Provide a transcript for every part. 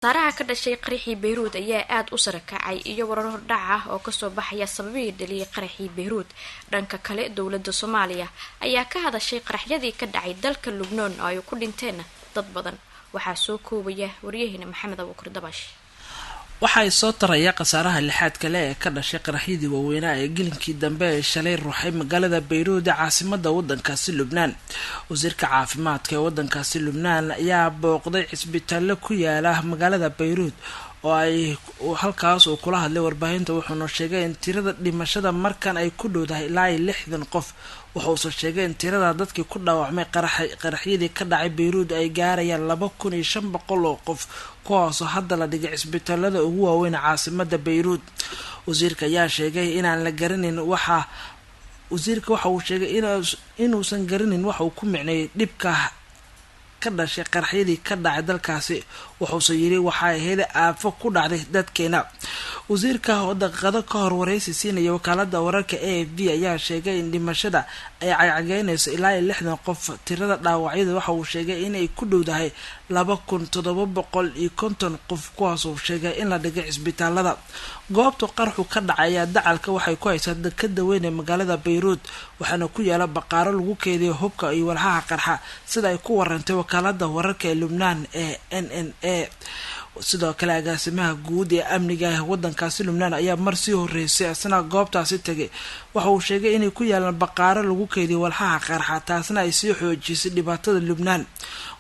Saaraha ka dhashay qaraxii Beirut ayaa aad u sare kacay iyo warar hordhac ah oo ka soo baxaya sababihii dhaliyay qaraxii Beirut. Dhanka kale, dowladda Soomaaliya ayaa ka hadashay qaraxyadii ka dhacay dalka Lubnaan oo ay ku dhinteen dad badan. Waxaa soo koobaya wariyahina Maxamed Abuukar Dabash. waxay soo taraya khasaaraha lixaad kale ee ka dhashay qaraxyadii waaweynaa ee gelinkii dambe ee shalay ruuxay magaalada Beirut ee caasimadda waddankaasi Lubnaan. wasiirka caafimaadka ee waddankaasi Lubnaan ayaa booqday cisbitaallo ku yaala magaalada Beirut oo ay halkaas uu kula hadlay warbaahinta, wuxuuna sheegay in tirada dhimashada markan ay ku dhowdahay ilaa 60 qof. wuxuu sheegay in tirada dadkii ku dhaawacmay qaraxyadii ka dhacay Beirut ay gaarayaan 2500 oo qof, kuwaasoo hadda la dhigay cisbitaalada ugu waaweyn caasimadda Beirut. wasiirka ayaa sheegay inaan la garanin waxa uu sheegay inuusan garanin waxa uu ku micneeyay dhibka ka dhashay qaraxyadii ka dhacay dalkaasi. wuxuuse yiri waxay ahayd aafo ku dhacday dadkeena. wasiirka oo daqiiqado ka hor wareysi siinaya wakaalada wararka AFP ayaa sheegay in dhimashada ay cagcageynayso ilaa 60 qof. tirada dhaawacyada waxa uu sheegay inay ku dhowdahay 2750 qof, kuwaas oo sheegay in la dhigay cisbitaalada. goobta qarxu ka dhacay dacalka waxay ku haysaa dekada weyn ee magaalada Beirut, waxaana ku yaala baqaaro lagu keediyo hubka iyo walxaha qarxa, sida ay ku warantay wakaalada wararka ee Lubnaan ee NNA. sidoo kale agaasimaha guud ee amniga ee waddankaasi Lubnaan ayaa mar sii horeysay asna goobtaasi tagay. waxa uu sheegay inay ku yaalaan baqaaro lagu keediyo walxaha qarxa, taasna ay sii xoojisay dhibaatada Lubnaan.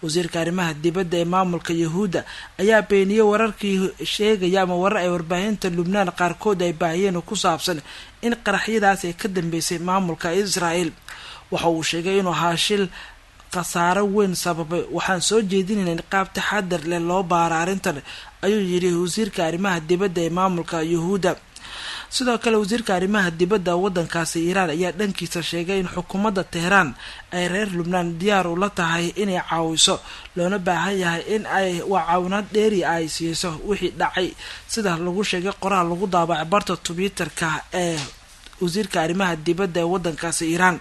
wasiirka arrimaha dibadda ee maamulka Yahuuda ayaa beeniyay wararkii sheegaya ama warar ay warbaahinta Lubnaan qaarkood ay baahiyeen ku saabsan in qaraxyadaas ay ka dambeysay maamulka Israel. waxa uu sheegay inuu haashil khasaaro weyn sababay. waxaan soo jeedinaynaa in qaab taxadar leh loo baaro arrintan, ayuu yiri wasiirka arrimaha dibadda ee maamulka Yahuuda. sidoo kale wasiirka arrimaha dibadda waddankaasi Iiraan ayaa dhankiisa sheegay in xukuumadda Tehran ay reer Lubnaan diyaar u la tahay inay caawiso, loona baahan yahay in ay caawinaad dheeri ay siiso wixii dhacay, sida lagu sheegay qoraal lagu daabacay barta Twitter-ka ee wasiirka arrimaha dibadda ee waddankaasi Iiraan.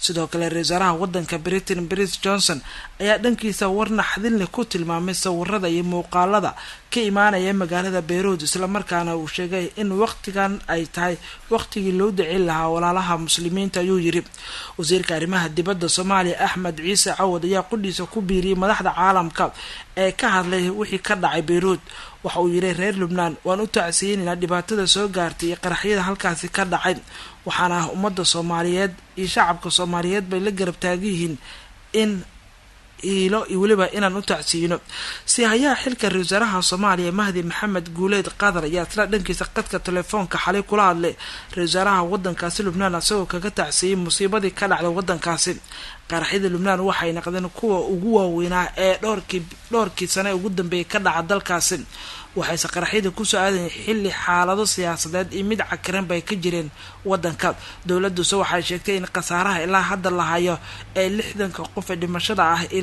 sidoo kale ra-iisul wasaaraha waddanka Britain Boris Johnson ayaa dhankiisa war naxdin leh ku tilmaamay sawirada iyo muuqaalada ka imaanaya magaalada Beirut, isla markaana uu sheegay in waqtigan ay tahay waqtigii loo dicin lahaa walaalaha muslimiinta, ayuu yiri. wasiirka arrimaha dibadda Soomaaliya Axmed Ciise Cawad ayaa qudhiisa ku biiriyay madaxda caalamka ee ka hadlay wixii ka dhacay Beirut. waxa uu yiri reer Lubnaan waan u tacsiyeynaynaa dhibaatada soo gaartay iyo qaraxyada halkaasi ka dhacay, waxaana ummadda Soomaaliyeed iyo shacabka Soomaaliyeed bay la garab taagan yihiin in iyo waliba inaan u tacsiyino. hayaa xilka ra-iisul wasaaraha Soomaaliya Mahdi Maxamed Guuleed Qadar ayaa isla dhankiisa qadka telefoonka xalay kula hadlay ra-iisul wasaaraha waddankaasi Lubnaan asagoo kaga tacsiyay musiibadii ka dhacday waddankaasi. qaraxyada Lubnaan waxay noqdeen kuwa ugu waaweynaa ee dhowrkii sano ugu dambeeyay ka dhaca dalkaasi. waxayse qaraxyada ku soo aadeen xilli xaalado siyaasadeed iyo mid cakiran bay ka jireen waddanka. dowladdu waxay sheegtay in khasaaraha ilaa hadda la hayo ee 60 qof ee dhimashada ah iyo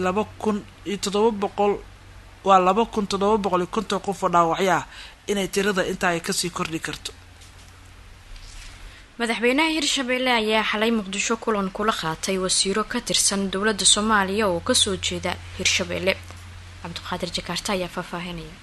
2750 qof oo dhaawacyo ah, inay tirada inta ay kasii kordhi karto. madaxweynaha Hirshabelle ayaa xalay Muqdisho kulan kula qaatay wasiiro ka tirsan dowladda Soomaaliya oo ka soo jeeda Hirshabelle. Cabdiqaadir Jakarta ayaa faahfaahinaya.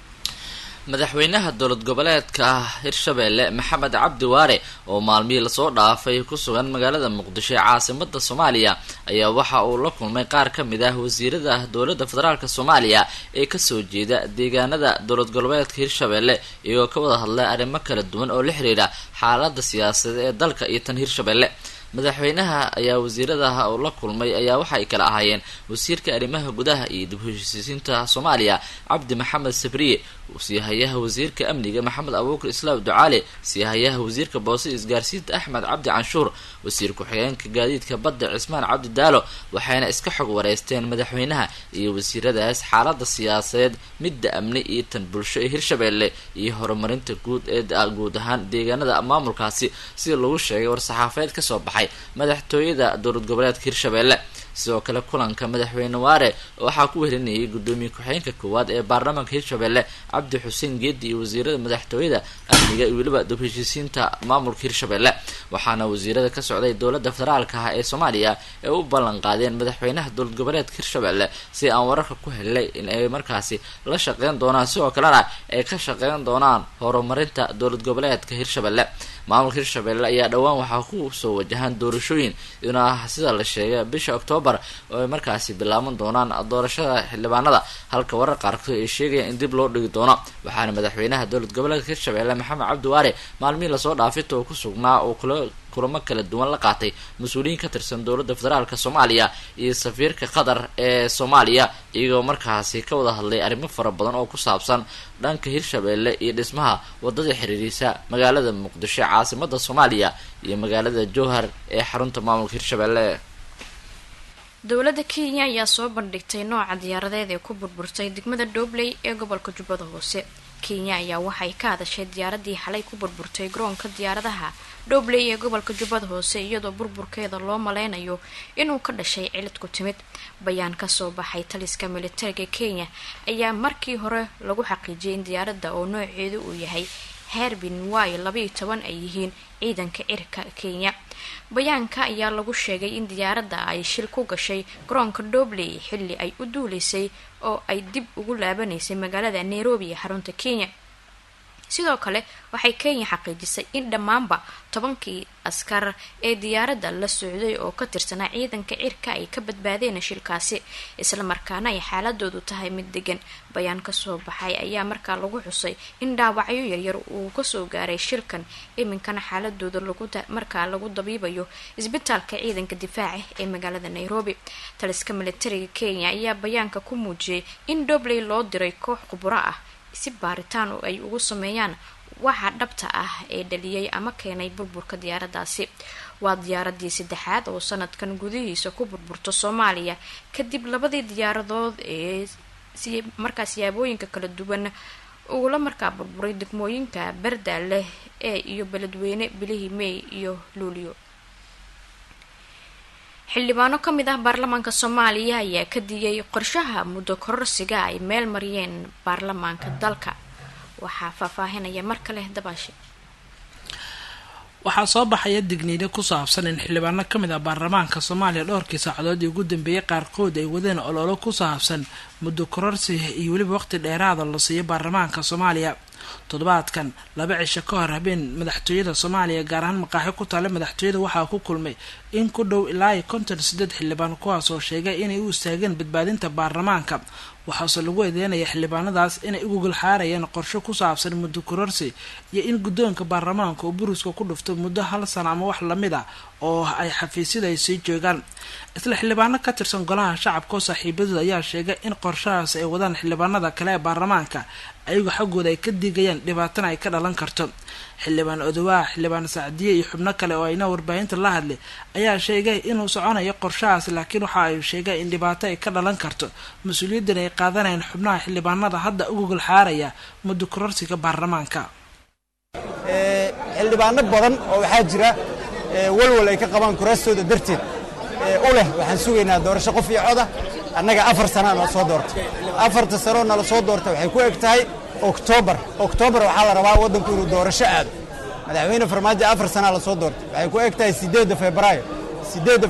madaxweynaha dowlad goboleedka Hirshabelle Maxamed Cabdi Waare oo maalmihii lasoo dhaafay ku sugan magaalada Muqdisho ee caasimadda Soomaaliya ayaa waxa uu la kulmay qaar ka mid ah wasiirada dowladda federaalka Soomaaliya ee ka soo jeeda deegaanada dowlad goboleedka Hirshabelle iyagoo ka wada hadlay arrimo kala duwan oo la xiriira xaaladda siyaasadeed ee dalka iyo tan Hirshabelle. madaxweynaha ayaa wasiiradaha oo la kulmay ayaa waxay kala ahaayeen wasiirka arrimaha gudaha iyo dib u heshiisiinta Soomaaliya Cabdi Maxamed Sabriye, wasiirka wasiirka amniga Maxamed Abuukar Islaam Ducaale, wasiirka wasiirka boosada isgaarsiinta Axmed Cabdi Canshuur, wasiir ku-xigeenka gaadiidka badda Cismaan Cabdi Daalo. waxayna iska xog wareysteen madaxweynaha iyo wasiiradaas xaaladda siyaasadeed, midda amni iyo tan bulsho ee Hirshabelle iyo horumarinta guud ahaan deegaanada maamulkaasi, sida lagu sheegay war saxaafadeed ka soo baxay madaxtooyada dowlad goboleedka Hirshabelle. sidoo kale kulanka madaxweyne waare waxaa ku welinayay gudoomiye ku-xigeenka koowaad ee baarlamaanka hirshabelle cabdi xuseen geedi iyo wasiirada madaxtooyada amniga iyo weliba dib heshiisiinta maamulka hirshabelle waxaana wasiirada ka socday dowladda federaalka ah ee soomaaliya ee u ballan qaadeen madaxweynaha dowlad goboleedka hirshabelle si aan wararka ku helnay in ay markaasi la shaqeyn doonaan sidoo kalena ay ka shaqeyn doonaan horumarinta dowlad goboleedka hirshabelle maamulka hirshabelle ayaa dhowaan waxaa ku soo wajahaan doorashooyin ina sida la sheegay bisha October oo ay markaasi bilaaban doonaan doorashada xildhibaanada halka warar qaarkood ay sheegayaan in dib loo dhigi doono waxaana madaxweynaha dowlad goboleedka hirshabelle maxamed cabdi waare maalmihi lasoo dhaafay oo ku sugnaa oo kulamo kala duwan la qaatay mas-uuliyiin ka tirsan dowladda federaalka soomaaliya iyo safiirka qatar ee soomaaliya iyagoo markaasi ka wada hadlay arrimo fara badan oo ku saabsan dhanka hirshabelle iyo dhismaha wadada xiriirisa magaalada muqdisho caasimada soomaaliya iyo magaalada jowhar ee xarunta maamulka hirshabelle dowladda Kenya ayaa soo bandhigtay nooca diyaaradeed ee ku burburtay degmada Dobley ee gobolka Jubbada Hoose Kenya ayaa waxay ka hadashay diyaaradii xalay ku burburtay garoonka diyaaradaha Dobley ee gobolka Jubbada Hoose iyadoo burburkeeda loo maleynayo inuu ka dhashay cilad ku timid bayaan ka soo baxay taliska militariga Kenya ayaa markii hore lagu xaqiijiyay in diyaaradda oo nooceedu uu yahay Harbin Y-12 ay yihiin ciidanka cirka Kenya bayaanka ayaa lagu sheegay in diyaaradda ay shil ku gashay garoonka Dobley xilli ay u duuleysay oo ay dib ugu laabanaysay magaalada Nairobi ee xarunta Kenya sidoo kale waxay Kenya xaqiijisay in dhammaanba 10 askar ee diyaaradda la socday oo ka tirsanaa ciidanka cirka ay ka badbaadeen shilkaasi isla markaana ay xaaladoodu tahay mid degan bayaan ka soo baxay ayaa markaa lagu xusay in dhaawacyo yaryar uu ka soo gaaray shilkan iminkana xaaladooda lagu dabiibayo isbitaalka ciidanka difaaca ee magaalada Nairobi taliska militariga Kenya ayaa bayaanka ku muujiyay in Dobley loo diray koox khubaro ah si baaritaan oo ay ugu sameeyaan waxa dhabta ah ee dhaliyay ama keenay burburka diyaaraddaasi waa diyaaradii saddexaad oo sanadkan gudihiisa ku burburto Soomaaliya kadib labadii diyaaradood ee markaas yaabooyinka kala duwan oo la markaa burburay degmooyinka Bardaale ee iyo Beledweyne bilihii May iyo Luulyo xildhibaano ka mid ah baarlamaanka Soomaaliya ayaa ka digay qorshaha muddo kororsiga ay meel mariyeen baarlamaanka dalka waxaa faahfaahinaya mar kale Dabaashi waxaa soo baxaya digniino ku saabsan in xildhibaano ka mid ah baarlamaanka Soomaaliya dhowrkii saacadood ugu dambeeyay qaarkood ay wadeen ololo ku saabsan muddo kororsi iyo waliba waqti dheeraad ah la siiyo baarlamaanka Soomaaliya toddobaadkan 2 cisho ka hor habeen madaxtooyada Soomaaliya gaar ahaan maqaaxi ku taala madaxtooyada waxaa ku kulmay in ku dhow ilaa 58 xildhibaan kuwaas oo sheegay inay u istaageen badbaadinta baarlamaanka waxaase lagu eedeynaya xildhibaanadaas inay ugu gulxaarayeen qorshe ku saabsan muddo kororsi iyo in guddoonka baarlamaanka uu buruska ku dhufto muddo 1 sano ama wax lamid ah oo ay xafiisyada ay sii joogaan isla xildhibaano ka tirsan golaha shacabka oo saaxiibadooda ayaa sheegay in qorshahaas ay wadaan xildhibaanada kale ee baarlamaanka ayagu xaggooda ay ka digayaan dhibaatana ay ka dhalan karto xildhibaan Odawaa xildhibaan Saacdiye iyo xubno kale oo ayna warbaahinta la hadlay ayaa sheegay inuu soconayo qorshahaas laakiin waxa ay sheegay in dhibaato ay ka dhalan karto mas'uuliyaddan ay qaadanayaan xubnaha xildhibaanada hadda ugu gulxaaraya muddo kororsiga baarlamaanka xildhibaano badan oo waxaa jira walwal ay ka qabaan kuraastooda darteed u leh waxaan sugaynaa doorasho qof iyo coda annaga 4 sano nala soo doortay 4 sano nala soo doortay waxay ku eg tahay October waxaa la rabaa waddanku inuu doorasho aado madaxweyne farmaajo 4 sano la soo doortay waxay ku eg tahay 8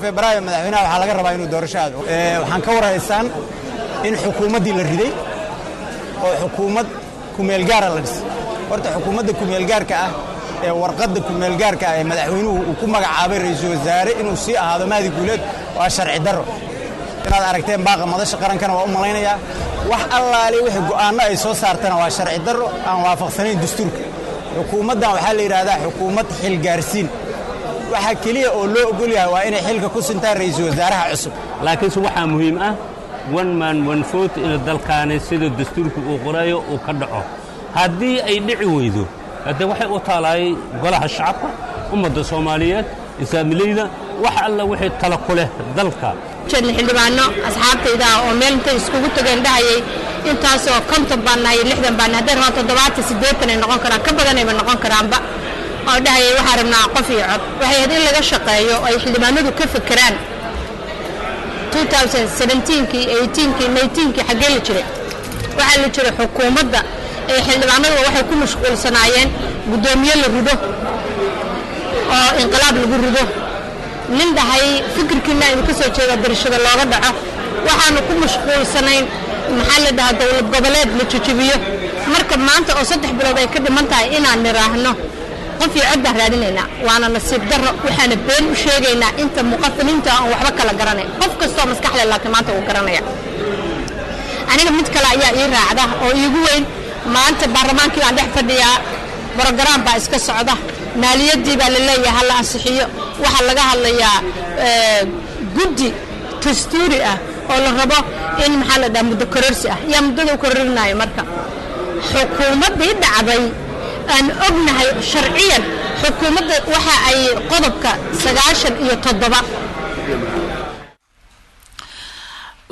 Febraayo madaxweynaha waxaa laga rabaa inuu doorasho aado waxaan ka waraysaan in xukuumaddii la riday oo xukuumad kumeel gaara la dhisay horta xukuumadda kumeel gaarka ah ee warqadda kumeel gaarka ah ee madaxweynuhu uu ku magacaabay ra'iisul wasaare inuu sii ahaado Mahdi Guuleed waa sharci darro inaad aragteen baaqa madasha qarankana waa u malaynayaa wax allaale wixii go'aano ay soo saartana waa sharci darro aan waafaqsanayn dastuurka xukuumaddan waxaa la yidhaahdaa xukuumad xil gaarsiin waxa keliya oo loo ogol yahay waa inay xilka ku sintaan ra'iisul wasaaraha cusub laakiinse waxaa muhiim ah one man one vote in dalkaani sida dastuurka uu qorayo uu ka dhaco haddii ay dhici weydo hadda waxay u taalaay golaha shacabka ummadda Soomaaliyeed islaamileyda wax alla wixii tala ku leh dalka xildhibaano asxaabtayda oo meel intay iskugu tageen dhahayay intaas oo 50 baan nahay 60 baan hadda 78 ay noqon karaan ka badan ay noqon karaanba oo dhahayay waxa rabnaa qof iyo cod waxay hadii laga shaqeeyo ay xildhibaanadu ka fikiraan 2017kii 18kii 19kii xagee la jiray waxaa la jiray xukuumadda ee xildhibaanadu waxay ku mashquulsanaayeen gudoomiye la rido oo inqilaab lagu rido nin dhahay fikirkiina in ka soo jeeda darashada looga dhaco waxaanu ku mashquulsanayn maxaa la dhahaa dowlad goboleed la jijibiyo marka maanta oo 3 bilood ay ka dhiman tahay inaan niraahno qof iyo cod baan raadinaynaa waana nasiib darro waxaana been u sheegaynaa inta muqaffiliinta aan waxba kala garanay qof kastoo maskaxda laakiin maanta uu garanaya aniga mid kale ayaa ii raacda oo iigu weyn maanta baarlamaankii aan dhex fadhiyaa program baa iska socda maaliyadii baa la leeyahay hal ansixiyo waxa laga hadlayaa guddi dastuuri ah oo la rabo in maxaa la dhahaa muddo kororsi ah yaa muddada u kororinayo marka xukuumaddii dhacday aan ognahay sharciyan xukuumadda waxa ay qodobka 97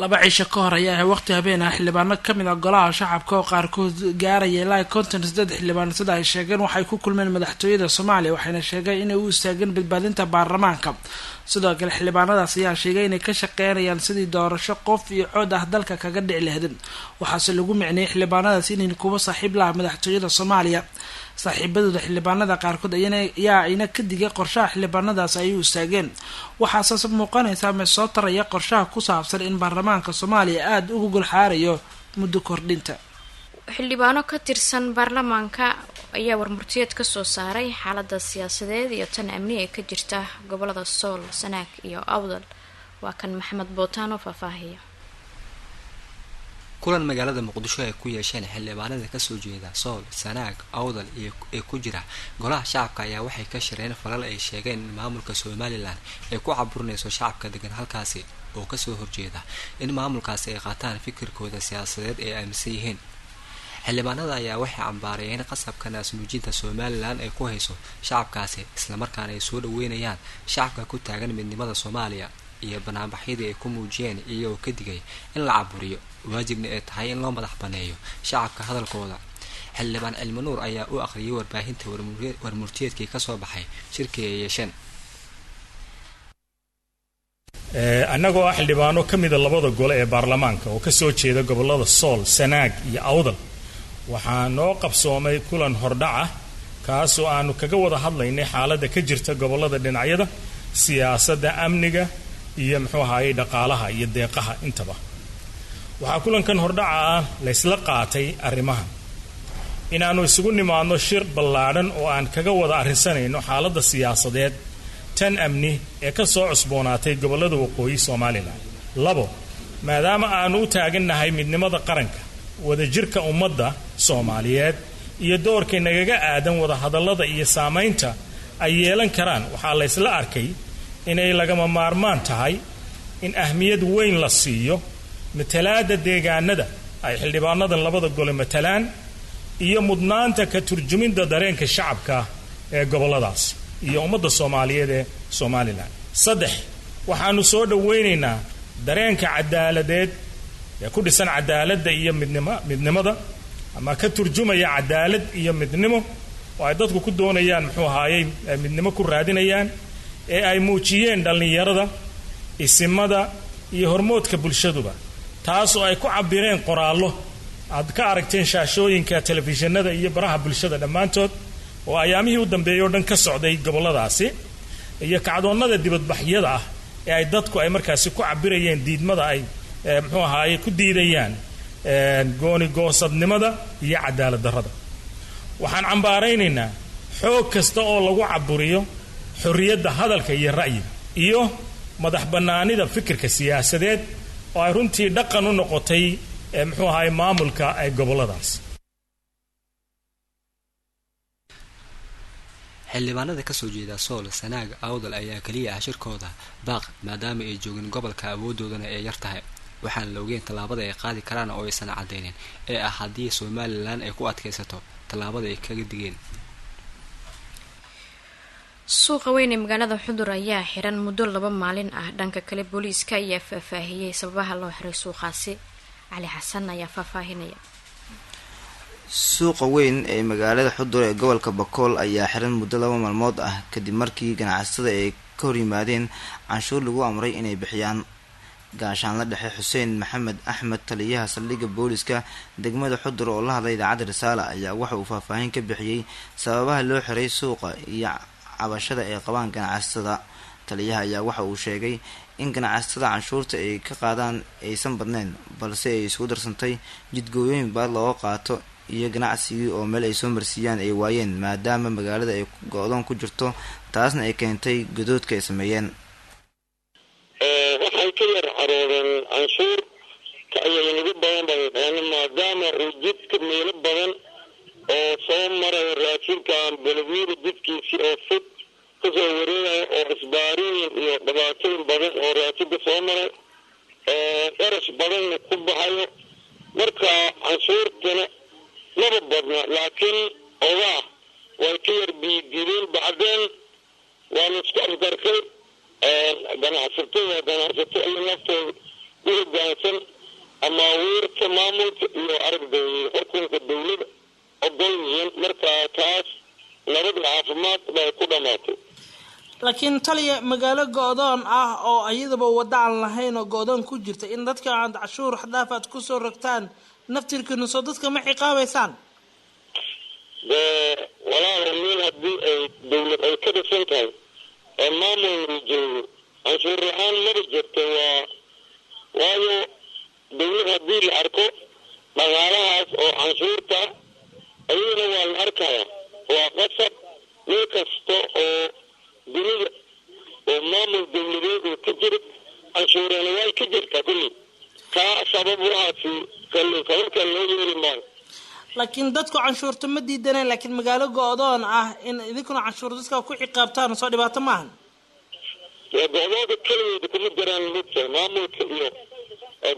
laba cisho ka hor ayaa waqti habeen ah xildhibaano kamid ah golaha shacabka oo qaarkood gaaraya ilaa 53 xildhibaan sida ay sheegeen waxay ku kulmeen madaxtooyada Soomaaliya waxayna sheegeen inay u istaageen badbaadinta baarlamaanka sidoo kale xildhibaanadaas ayaa sheegay inay ka shaqeynayaan sidii doorasho qof iyo cod ah dalka kaga dhici lahayd waxaase lagu micneeyay xildhibaanadaas inay kuwa saaxiib la madaxtooyada Soomaaliya saaxiibadooda xildhibaanada qaarkood ayaa ayna ka digay qorshaha xildhibaanadaas ay u istaageen waxaase muuqanaysa ma soo taraya qorshaha ku saabsan in baarlamaanka Soomaaliya aad ugu gulxaarayo muddo kordhinta xildhibaano ka tirsan baarlamaanka ayaa warmurtiyeed ka soo saaray xaaladda siyaasadeed iyo tan amni ee ka jirta gobolada Sool, Sanaag iyo Awdal waa kan Maxamed Bootaan oo faahfaahiya kulan magaalada Muqdisho ay ku yeesheen xildhibaanada ka soo jeeda Sool, Sanaag, Awdal iyo ku jira golaha shacabka ayaa waxay ka shireen falal ay sheegeen in maamulka Somaliland ay ku caburinayso shacabka degan halkaasi oo ka soo horjeeda in maamulkaasi ay qaataan fikirkooda siyaasadeed ee aaminsan yihiin xildhibaanada ayaa waxay cambaarayeen qasabka naasnuujinta Somaliland ay ku hayso shacabkaasi isla markaana ay soo dhaweynayaan shacabka ku taagan midnimada Soomaaliya iyo banaanbaxyadii ay ku muujiyeen iyagoo ka digay in la caburiyo waajibna ay tahay in loo madax baneeyo shacabka hadalkooda xildhibaan Cilmi Nuur ayaa u aqriyay warbaahinta warmurtiyeedkii ka soo baxay shirkii ay yeesheen annagoo ah xildhibaano ka mid ah labada gole ee baarlamaanka oo ka soo jeeda gobolada Sool, Sanaag iyo Awdal waxaa noo qabsoomay kulan hordhac ah kaasoo aanu kaga wada hadlaynay xaaladda ka jirta gobolada dhinacyada siyaasadda amniga iyo muxuu ahaayay dhaqaalaha iyo deeqaha intaba waxaa kulankan hordhaca ah la isla qaatay arrimaha inaanu isugu nimaadno shir ballaadhan oo aan kaga wada arrinsanayno xaaladda siyaasadeed tan amni ee ka soo cusboonaatay gobolada waqooyi Soomaaliland 2 maadaama aanu u taagannahay midnimada qaranka wadajirka ummadda Soomaaliyeed iyo doorka nagaga aadan wada hadallada iyo saameynta ay yeelan karaan waxaa la isla arkay inay lagama maarmaan tahay in ahmiyad weyn la siiyo matalaada deegaanada ay xildhibaanadan labada gole matalaan iyo mudnaanta ka turjuminta dareenka shacabka ee goboladaas iyo ummadda Soomaaliyeed ee Somaliland 3 waxaanu soo dhaweynaynaa dareenka cadaaladeed ee ku dhisan cadaaladda iyo midnimada ama ka turjumaya cadaalad iyo midnimo oo ay dadku ku doonayaan muxuu ahaayay midnimo ku raadinayaan ee ay muujiyeen dhalinyarada isimada iyo hormoodka bulshaduba taas oo ay ku cabireen qoraallo aad ka aragteen shaashooyinka telefishinada iyo baraha bulshada dhammaantood oo ayaamihii u dambeeyay oo dhan ka socday goboladaasi iyo kacdoonnada dibadbaxyada ah ee ay dadku ay markaasi ku cabirayeen diidmada ay muxuu ahaayay ku diidayaan gooni goosadnimada iyo cadaalad darrada waxaan cambaaraynaynaa xoog kasta oo lagu caburiyo xorriyadda hadalka iyo ra'yiga iyo madax bannaanida fikirka siyaasadeed oo ay runtii dhaqan u noqotay muxuu ahaayay maamulka ay goboladaas xildhibaanada ka soo jeeda Sool, Sanaag, Awdal ayaa kaliya ah shirkooda baaq maadaama ay joogin gobolka awoodoodana ay yar tahay waxaan la ogeyn tallaabada ay qaadi karaan oo aysan cadeynin ee ah haddii Somaliland ay ku adkaysato tallaabada ay kaga digeen suuqa weyn ee magaalada Xudur ayaa xiran muddo 2 maalin ah dhanka kale booliiska ayaa faahfaahiyay sababaha loo xiray suuqaasi Cali Xasan ayaa faahfaahinaya suuqa weyn ee magaalada Xudur ee gobolka Bakool ayaa xiran muddo 2 maalmood ah kadib markii ganacsatada ay ka hor yimaadeen canshuur lagu amray inay bixiyaan gaashaanla dhexe xuseen maxamed axmed taliyaha saldhigga booliska degmada xudur oo la hadlay idaacadda risaale ayaa waxa uu faahfaahin ka bixiyey sababaha loo xiray suuqa iyo cabashada ay qabaan ganacsatada. taliyaha ayaa waxa uu sheegay in ganacsatada canshuurta ay ka qaadaan aysan badnayn balse ay isugu darsantay jidgooyooyin baad looga qaato iyo ganacsigii oo meel ay soo marsiiyaan ay waayeen maadaama magaalada ay go-doon ku jirto, taasna ay keentay godoodka ay sameeyeen. waxay ka yar caroodeen canshuur ka ayay nagu badan maadaama uu jidka meelo badan oo soo maray raashinkan beledweyne jidkiisii oo fog kasoo wareegaya oo isbaarooyin iyo dhibaatooyin badan oo raashinka soo maray qarash badanna ku baxayo. marka canshuurtana maba badna, laakiin ogaa way ka yar biidideen. bacdeen waana isku afgarkay ganacsato iyo naftooda u hogaansan amaawiirta maamulka iyo aragdooda xukunka dowlada ogol yihiin. marka taas nabad caafimaad bay ku dhamaatay. laakiin taliya magaalo go-doon ah oo ayadaba wada aan lahayn oo go-doon ku jirta in dadka aan cashuur xadaaf aad kusoo rogtaan naftirkiina soo dadka ma ciqaabaysaan? walaal meel haddii ay dowlad ay ka dhisan tahay ee maamulna joogo canshuur la-aan maba jirto. waayo dowlad haddii la arko dhaqaalahaas oo canshuurta ayadana waa la arkaya. waa qasab meel kasta oo dunida oo maamul dowladeed oo ka jira canshuurana way ka jirtaa kulli. kaa sabab waxaasi kabalka loo yeeli maayo. laakiin dadku canshuurta ma diidaneen, laakiin magaalo go-doon ah in idinkuna canshuur dadka ku ciqaabtaan soo dhibaato maahan. go-doonka keligeeda kuma jiraan midka maamulka iyo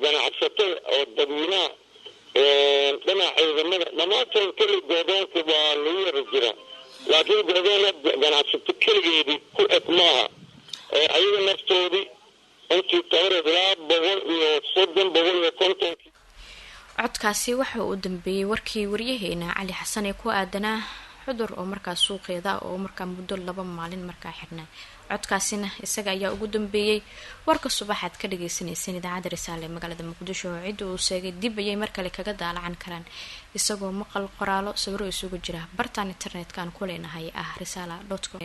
ganacsatada oo dadweynaha dhinaca ciidamada dhammaantood keli go-doonka waa lagu yara jiraa. laakiin go-doon ganacsato keligeedii ku eg maaha. ayaga naftoodii intii tabareed ilaa 150 codkaasi waxa uu dambeeyey warkii waryaheena cali xasan ee ku aadanaa xudur oo markaas suuqeeda oo markaa muddo 2 maalin markaa xirnaa. codkaasina isaga ayaa ugu dambeeyey warka subaxaad ka dhageysaneyseen idaacadda risaale ee magaalada muqdisho oo cid uu sheegay dib ayay markale kaga daalacan karaan isagoo maqal qoraalo sawiro isugu jira bartaan internet-kan ku leenahay risala.com